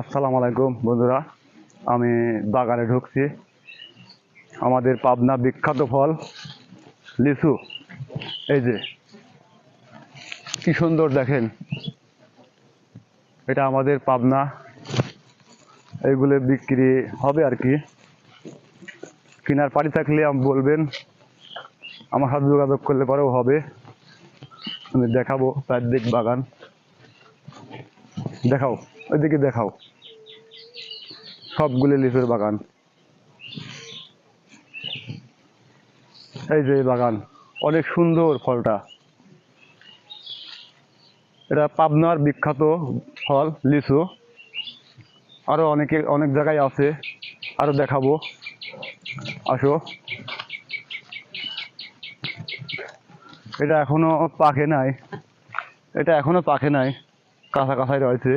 আসসালামু আলাইকুম বন্ধুরা, আমি বাগানে ঢুকছি। আমাদের পাবনা বিখ্যাত ফল লিচু। এই যে কি সুন্দর দেখেন, এটা আমাদের পাবনা। এইগুলো বিক্রি হবে আর কি। কেনার পাড়ি থাকলে বলবেন, আমার সাথে যোগাযোগ করলে পরেও হবে। আমি দেখাবো চারদিক বাগান। দেখাও, ওইদিকে দেখাও, সবগুলো লিচুর বাগান। এই যে বাগান, অনেক সুন্দর ফলটা। এটা পাবনার বিখ্যাত ফল লিচু। আরো অনেক জায়গায় আছে, আরো দেখাবো, আসো। এটা এখনো পাকে নাই, কাঁচা কাঁচাই রয়েছে।